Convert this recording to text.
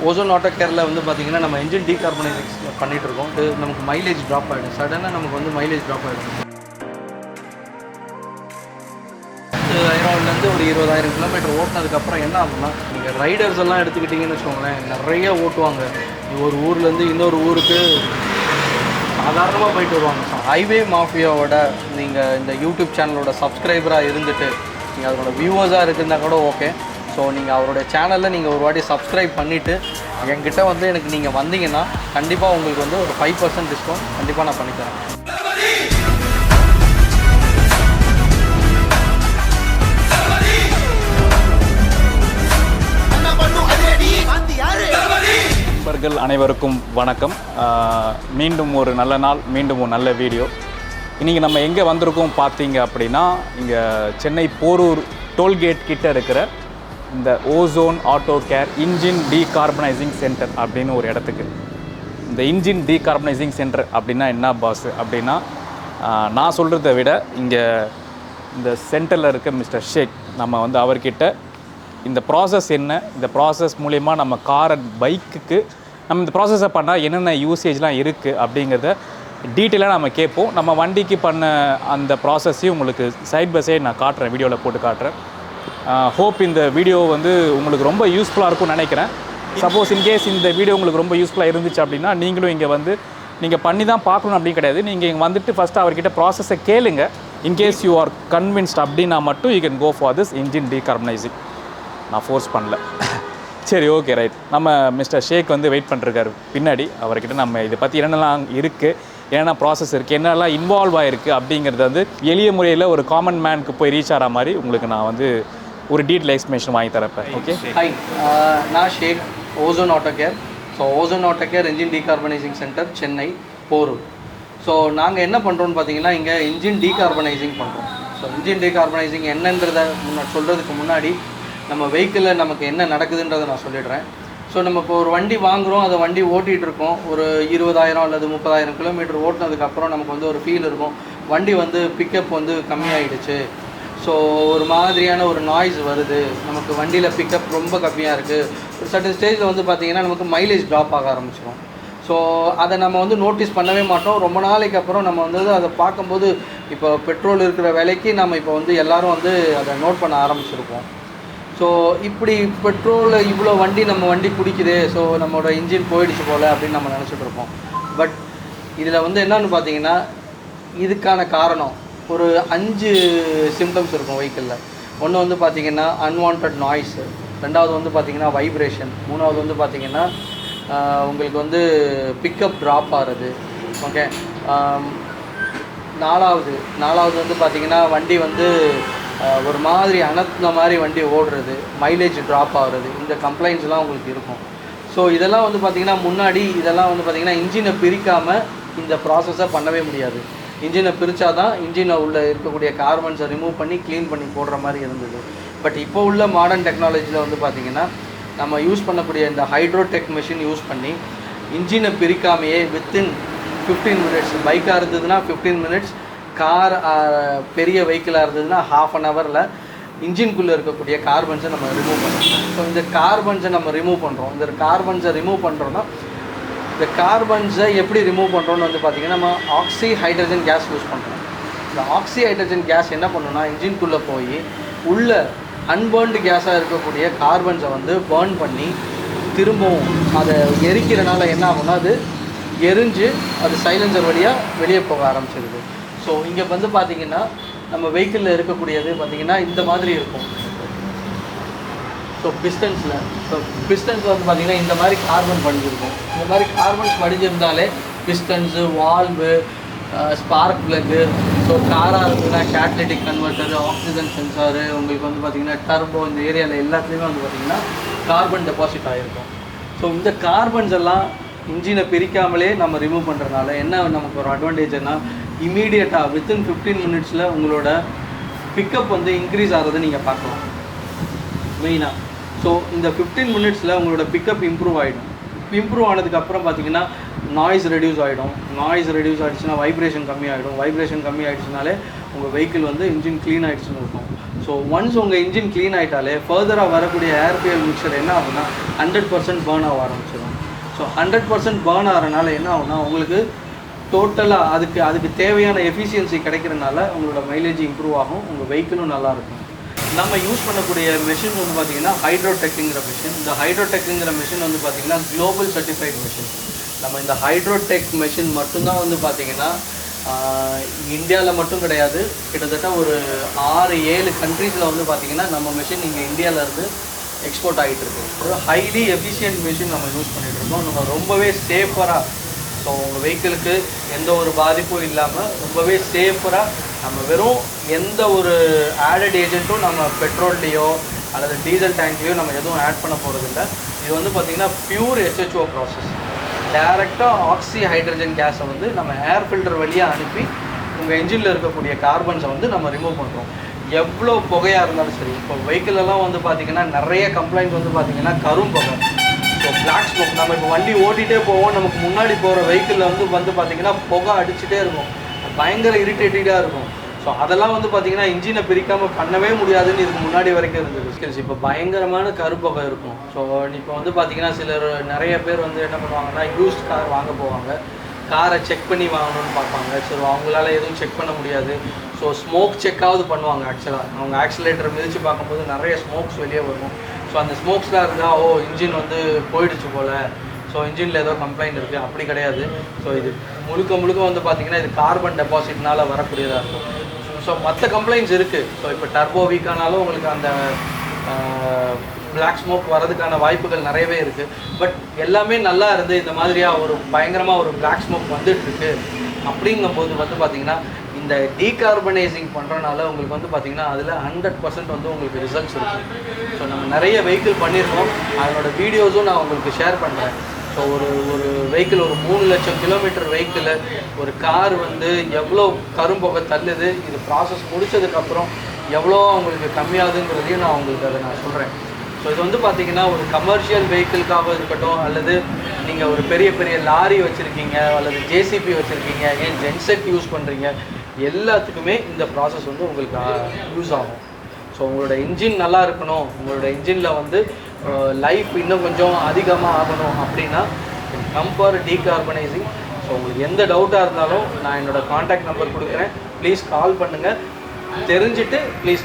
OzoneAutocare வந்து பார்த்தீங்கன்னா நம்ம இன்ஜின் டீகார்பனைசேஷன் பண்ணிகிட்டு இருக்கோம். இது நமக்கு மைலேஜ் ட்ராப் ஆகிடும். சடனாக நமக்கு வந்து மைலேஜ் ட்ராப் ஆகிடும். 10,000லேருந்து ஒரு 20,000 கிலோமீட்டர் ஓட்டினதுக்கப்புறம் என்ன ஆகும்னா, நீங்கள் ரைடர்ஸ் எல்லாம் எடுத்துக்கிட்டிங்கன்னு வச்சுக்கோங்களேன், நிறைய ஓட்டுவாங்க. ஒரு ஊர்லேருந்து இன்னொரு ஊருக்கு சாதாரணமாக போயிட்டு வருவாங்க. ஸோ ஹைவே மாஃபியாவோட நீங்கள் இந்த யூடியூப் சேனலோட சப்ஸ்கிரைபராக இருந்துட்டு நீங்கள் அதோட வியூவர்ஸாக இருக்குன்னா கூட ஓகே. ஸோ நீங்கள் அவருடைய சேனலில் நீங்கள் ஒரு வாட்டி சப்ஸ்கிரைப் பண்ணிவிட்டு என்கிட்ட வந்து எனக்கு நீங்கள் வந்தீங்கன்னா கண்டிப்பாக உங்களுக்கு வந்து ஒரு 5% டிஸ்கவுண்ட் கண்டிப்பாக நான் பண்ணித்தரேன். நண்பர்கள் அனைவருக்கும் வணக்கம். மீண்டும் ஒரு நல்ல நாள், மீண்டும் ஒரு நல்ல வீடியோ. இன்றைக்கி நம்ம எங்கே வந்திருக்கோம் பார்த்தீங்க அப்படின்னா, இங்கே சென்னை போரூர் டோல்கேட் கிட்ட இருக்கிற இந்த Ozone auto care engine decarbonising centre அப்படின்னு ஒரு இடத்துக்கு. இந்த இன்ஜின் டீகார்பனைசிங் சென்டர் அப்படின்னா என்ன பாஸ் அப்படின்னா, நான் சொல்கிறத விட இங்கே இந்த சென்டரில் இருக்க மிஸ்டர் ஷேக், நம்ம வந்து அவர்கிட்ட இந்த ப்ராசஸ் என்ன, இந்த ப்ராசஸ் மூலிமா நம்ம கார் அண்ட் பைக்குக்கு நம்ம இந்த ப்ராசஸை பண்ணால் என்னென்ன யூசேஜ்லாம் இருக்குது அப்படிங்கிறத டீட்டெயிலாக நம்ம கேட்போம். நம்ம வண்டிக்கு பண்ண அந்த ப்ராசஸையும் உங்களுக்கு சைட் பை சைட் நான் காட்டுறேன், வீடியோவில் போட்டு காட்டுறேன். ஹோப் இந்த வீடியோ வந்து உங்களுக்கு ரொம்ப யூஸ்ஃபுல்லாக இருக்கும்னு நினைக்கிறேன். சப்போஸ் இன்கேஸ் இந்த வீடியோ உங்களுக்கு ரொம்ப யூஸ்ஃபுல்லாக இருந்துச்சு அப்படின்னா, நீங்களும் இங்கே வந்து நீங்கள் பண்ணி தான் பார்க்கணும் அப்படின்னு கிடையாது. நீங்கள் இங்கே வந்துட்டு ஃபஸ்ட்டு அவர்கிட்ட ப்ராசஸை கேளுங்க. இன்கேஸ் யூ ஆர் கன்வின்ஸ்ட் அப்படின்னா மட்டும் you can go for this engine decarbonising. நான் ஃபோர்ஸ் பண்ணல. சரி, ஓகே, ரைட். நம்ம மிஸ்டர் ஷேக் வந்து வெயிட் பண்ணிருக்காரு பின்னாடி. அவர்கிட்ட நம்ம இதை பற்றி என்னென்னலாம் இருக்குது, என்னென்ன ப்ராசஸ் இருக்குது, என்னெல்லாம் இன்வால்வ் ஆகிருக்கு அப்படிங்கிறது வந்து எளிய முறையில் ஒரு காமன் மேனுக்கு போய் ரீச் ஆகிற மாதிரி உங்களுக்கு நான் வந்து ஒரு டீட்டெயில் எக்ஸ்பிளேஷன் வாங்கி தரப்பேன். ஓகே, ஹாய், நான் Shaikh, OzoneAutocare. So OzoneAutocare engine decarbonising centre, Chennai, Porur. So நாங்கள் என்ன பண்ணுறோன்னு பார்த்தீங்கன்னா, இங்கே இன்ஜின் டீகார்பனைசிங் பண்ணுறோம். ஸோ இன்ஜின் டீகார்பனைசிங் என்னன்றதை சொல்கிறதுக்கு முன்னாடி நம்ம வெஹிக்கிளில் நமக்கு என்ன நடக்குதுன்றதை நான் சொல்லிடுறேன். ஸோ நம்ம இப்போ ஒரு வண்டி வாங்குகிறோம், அதை வண்டி ஓட்டிகிட்டு இருக்கோம். ஒரு 20,000 அல்லது 30,000 கிலோமீட்டர் ஓட்டினதுக்கப்புறம் நமக்கு வந்து ஒரு ஃபீல் இருக்கும், வண்டி வந்து பிக்கப் வந்து கம்மியாகிடுச்சு. ஸோ ஒரு மாதிரியான ஒரு நாய்ஸ் வருது, நமக்கு வண்டியில் பிக்கப் ரொம்ப கம்மியாக இருக்குது. ஒரு சர்டன் ஸ்டேஜில் வந்து பார்த்திங்கன்னா நமக்கு மைலேஜ் ட்ராப் ஆக ஆரம்பிச்சிடும். ஸோ அதை நம்ம வந்து நோட்டீஸ் பண்ணவே மாட்டோம். ரொம்ப நாளைக்கு அப்புறம் நம்ம வந்து அதை பார்க்கும்போது, இப்போ பெட்ரோல் இருக்கிற விலைக்கு நம்ம இப்போ வந்து எல்லோரும் வந்து அதை நோட் பண்ண ஆரம்பிச்சிருப்போம். ஸோ இப்படி பெட்ரோலில் இவ்வளோ நம்ம வண்டி குடிக்குது, ஸோ நம்மளோட இன்ஜின் போயிடுச்சு போல் அப்படின்னு நம்ம நினச்சிட்டு இருப்போம். பட் இதில் வந்து என்னன்னு பார்த்தீங்கன்னா, இதுக்கான காரணம் ஒரு 5 சிம்டம்ஸ் இருக்கும் வெஹிக்கிளில். ஒன்று வந்து பார்த்திங்கன்னா அன்வான்ட் நாய்ஸு, ரெண்டாவது வந்து பார்த்திங்கன்னா வைப்ரேஷன், மூணாவது வந்து பார்த்திங்கன்னா உங்களுக்கு வந்து பிக்கப் ட்ராப் ஆகிறது. ஓகே, நாலாவது வந்து பார்த்திங்கன்னா வண்டி வந்து ஒரு மாதிரி அனத்துன மாதிரி வண்டி ஓடுறது, மைலேஜ் ட்ராப் ஆகுறது, இந்த கம்ப்ளைண்ட்ஸ்லாம் உங்களுக்கு இருக்கும். ஸோ இதெல்லாம் வந்து பார்த்திங்கன்னா முன்னாடி இதெல்லாம் வந்து பார்த்திங்கன்னா இன்ஜினை பிரிக்காமல் இந்த ப்ராசஸை பண்ணவே முடியாது. இன்ஜினை பிரித்தா தான் இன்ஜினை உள்ளே இருக்கக்கூடிய கார்பன்ஸை ரிமூவ் பண்ணி க்ளீன் பண்ணி போடுற மாதிரி இருந்தது. பட் இப்போ உள்ள மாடர்ன் டெக்னாலஜியில் வந்து பார்த்திங்கன்னா நம்ம யூஸ் பண்ணக்கூடிய இந்த ஹைட்ரோடெக் மிஷின் யூஸ் பண்ணி இன்ஜினை பிரிக்காமையே வித்தின் 15 மினிட்ஸ், பைக்காக இருந்ததுன்னா 15 மினிட்ஸ், கார் பெரிய வெஹிக்கிளாக இருந்ததுன்னா ½ அன் ஹவரில் இன்ஜின்குள்ளே இருக்கக்கூடிய கார்பன்ஸை நம்ம ரிமூவ் பண்ணுறோம். ஸோ இந்த கார்பன்ஸை நம்ம ரிமூவ் பண்ணுறோம். இந்த கார்பன்ஸை ரிமூவ் பண்ணுறோன்னா, இந்த கார்பன்ஸை எப்படி ரிமூவ் பண்ணுறோன்னு வந்து பார்த்திங்கன்னா, நம்ம ஆக்சி ஹைட்ரஜன் கேஸ் யூஸ் பண்ணுறோம். இந்த ஆக்சி ஹைட்ரஜன் கேஸ் என்ன பண்ணணும்னா, இன்ஜின்குள்ளே போய் உள்ள அன்பர்ன்டு கேஸாக இருக்கக்கூடிய கார்பன்ஸை வந்து பர்ன் பண்ணி திரும்பவும் அதை எரிக்கிறனால என்ன ஆகும்னா, அது எரிஞ்சு அது சைலன்சர் வழியாக வெளியே போக ஆரம்பிச்சிருது. ஸோ இங்கே வந்து பார்த்திங்கன்னா நம்ம வெஹிக்கிளில் இருக்கக்கூடியது பார்த்திங்கன்னா இந்த மாதிரி இருக்கும். ஸோ பிஸ்டன்ஸில் வந்து பார்த்திங்கன்னா இந்த மாதிரி கார்பன் படிஞ்சிருக்கும். இந்த மாதிரி கார்பன்ஸ் படிஞ்சிருந்தாலே pistons, valve, spark plug, so காராக இருந்ததுன்னா கேட்டலிட்டிக் கன்வெர்ட்டரு, ஆக்சிஜன் சென்சாரு, உங்களுக்கு வந்து பார்த்திங்கன்னா டர்போ, இந்த ஏரியாவில் எல்லாத்துலேயுமே வந்து பார்த்திங்கன்னா கார்பன் டெபாசிட் ஆகிருக்கும். ஸோ இந்த கார்பன்ஸ் எல்லாம் இன்ஜினை பிரிக்காமலே நம்ம ரிமூவ் பண்ணுறதுனால என்ன நமக்கு ஒரு அட்வான்டேஜ்னா, இமீடியட்டாக வித்தின் 15 மினிட்ஸில் உங்களோட பிக்கப் வந்து இன்க்ரீஸ் ஆகிறத நீங்கள் பார்க்கலாம் மெயினாக. ஸோ இந்த 15 மினிட்ஸில் உங்களோட பிக்கப் இம்ப்ரூவ் ஆகிடும். இம்ப்ரூவ் ஆனதுக்கப்புறம் பார்த்திங்கன்னா நாய்ஸ் ரெடியூஸ் ஆகிடும். நாய்ஸ் ரெடியூஸ் ஆகிடுச்சுன்னா வைப்ரேஷன் கம்மி ஆகிடும். வைப்ரேஷன் கம்மி ஆகிடுச்சுனாலே உங்கள் வெஹிக்கிள் வந்து இன்ஜின் க்ளீன் ஆகிடுச்சுன்னு இருக்கும். ஸோ ஒன்ஸ் உங்கள் இன்ஜின் க்ளீன் ஆகிட்டாலே ஃபர்தராக வரக்கூடிய ஏர் ஃபியூயல் மிக்சர் என்ன ஆகுனா 100% பேர்ன் ஆக ஆரம்பிச்சிடும். ஸோ 100% பேர்ன் ஆகிறனால என்ன ஆகுனா உங்களுக்கு டோட்டலாக அதுக்கு தேவையான எஃபிஷியன்சி கிடைக்கிறனால உங்களோட மைலேஜ் இம்ப்ரூவ் ஆகும், உங்கள் வெஹிக்கிளும் நல்லாயிருக்கும். நம்ம யூஸ் பண்ணக்கூடிய மிஷின் வந்து பார்த்திங்கன்னா ஹைட்ரோடெக்குங்கிற மிஷின். இந்த ஹைட்ரோடெக்குங்கிற மிஷின் வந்து பார்த்திங்கன்னா குளோபல் சர்டிஃபைட் மிஷின். நம்ம இந்த ஹைட்ரோடெக் மிஷின் மட்டும்தான் வந்து பார்த்திங்கன்னா இந்தியாவில் மட்டும் கிடையாது, கிட்டத்தட்ட ஒரு 6-7 கண்ட்ரீஸில் வந்து பார்த்திங்கன்னா நம்ம மிஷின் இங்கே இந்தியாவிலேருந்து எக்ஸ்போர்ட் ஆகிட்டு இருக்கு. ஒரு ஹைலி எஃபிஷியன்ட் மிஷின் நம்ம யூஸ் பண்ணிகிட்டு இருக்கோம். நம்ம ரொம்பவே சேஃபராக, ஸோ உங்கள் வெஹிக்கிளுக்கு எந்த ஒரு பாதிப்பும் இல்லாமல் ரொம்பவே சேஃபராக நம்ம வெறும் எந்த ஒரு ஆடட் ஏஜென்ட்டும் நம்ம பெட்ரோல்லையோ அல்லது டீசல் டேங்க்லேயோ நம்ம எதுவும் ஆட் பண்ண போகிறதில்ல. இது வந்து பார்த்திங்கன்னா பியூர் HHO ப்ராசஸ். டைரெக்டாக ஆக்சி ஹைட்ரஜன் கேஸை வந்து நம்ம ஏர் ஃபில்டர் வழியாக அனுப்பி உங்கள் என்ஜினில் இருக்கக்கூடிய கார்பன்ஸை வந்து நம்ம ரிமூவ் பண்ணுறோம். எவ்வளோ புகையாக இருந்தாலும் சரி. இப்போ வெஹிக்கிளெல்லாம் வந்து பார்த்திங்கன்னா நிறைய கம்ப்ளைண்ட் வந்து பார்த்திங்கன்னா கரும் புகை, ஸோ பிளாக் ஸ்மோக். நம்ம இப்போ வண்டி ஓட்டிகிட்டே போவோம், நமக்கு முன்னாடி போகிற வெஹிக்கிளில் வந்து பார்த்திங்கன்னா புகை அடிச்சுட்டே இருக்கும், பயங்கர இரிட்டேட்டடாக இருக்கும். ஸோ அதெல்லாம் வந்து பார்த்திங்கன்னா இன்ஜினை பிரிக்காமல் பண்ணவே முடியாதுன்னு இதுக்கு முன்னாடி வரைக்கும் இருந்தது. இப்போ பயங்கரமான கருப்புகை இருக்கும். ஸோ இப்போ வந்து பார்த்திங்கன்னா நிறைய பேர் வந்து என்ன பண்ணுவாங்கன்னா யூஸ்ட் கார் வாங்க போவாங்க, காரை செக் பண்ணி வாங்கணும்னு பார்ப்பாங்க. ஸோ அவங்களால எதுவும் செக் பண்ண முடியாது. ஸோ ஸ்மோக் செக்காவது பண்ணுவாங்க. ஆக்சுவலாக அவங்க ஆக்சிலேட்டர் மிதித்து பார்க்கும்போது நிறைய ஸ்மோக்ஸ் வெளியே வரும். ஸோ அந்த ஸ்மோக்ஸ்லாம் இருந்தால் இன்ஜின் வந்து போயிடுச்சு போல், ஸோ இன்ஜினில் ஏதோ கம்ப்ளைண்ட் இருக்குது. அப்படி கிடையாது. ஸோ இது முழுக்க வந்து பார்த்திங்கன்னா இது கார்பன் டெபாசிட்னால் வரக்கூடியதாக இருக்கும். ஸோ மற்ற கம்ப்ளைண்ட்ஸ் இருக்குது. ஸோ இப்போ டர்போ வீக்கானாலும் உங்களுக்கு அந்த பிளாக் ஸ்மோக் வரதுக்கான வாய்ப்புகள் நிறையவே இருக்குது. பட் எல்லாமே நல்லா இருந்து இந்த மாதிரியாக ஒரு பயங்கரமாக ஒரு பிளாக் ஸ்மோக் வந்துட்டுருக்கு அப்படிங்கும்போது வந்து பார்த்திங்கன்னா இந்த டீகார்பனைசிங் பண்ணுறனால உங்களுக்கு வந்து பார்த்திங்கன்னா அதில் 100% வந்து உங்களுக்கு ரிசல்ட்ஸ் இருக்கும். ஸோ நம்ம நிறைய வெஹிக்கிள் பண்ணியிருக்கோம், அதனோட வீடியோஸும் நான் உங்களுக்கு ஷேர் பண்ணுறேன். ஸோ ஒரு வெஹிக்கிள், ஒரு 3 லட்சம் கிலோமீட்டர் வெஹிக்கிள், ஒரு கார் வந்து எவ்வளோ கரும்புகை தள்ளுது, இது ப்ராசஸ் முடித்ததுக்கப்புறம் எவ்வளோ அவங்களுக்கு கம்மியாகுதுங்கிறதையும் நான் உங்களுக்கு அதை நான் சொல்கிறேன். ஸோ இது வந்து பார்த்திங்கன்னா ஒரு கமர்ஷியல் வெஹிக்கிளுக்காக இருக்கட்டும், அல்லது நீங்கள் ஒரு பெரிய லாரி வச்சுருக்கீங்க, அல்லது ஜேசிபி வச்சுருக்கீங்க, ஏன் ஜென்செட் யூஸ் பண்ணுறீங்க, எல்லாத்துக்குமே இந்த ப்ராசஸ் வந்து உங்களுக்கு யூஸ் ஆகும். ஸோ உங்களோட இன்ஜின் நல்லா இருக்கணும், உங்களோட இன்ஜினில் வந்து லைஃப் இன்னும் கொஞ்சம் அதிகமாக ஆகணும் அப்படின்னா கம்பேர் டீகார்பனைசிங். ஸோ உங்களுக்கு எந்த டவுட்டாக இருந்தாலும் நான் என்னோடய காண்டாக்ட் நம்பர் கொடுக்குறேன், ப்ளீஸ் கால் பண்ணுங்கள், தெரிஞ்சுட்டு ப்ளீஸ்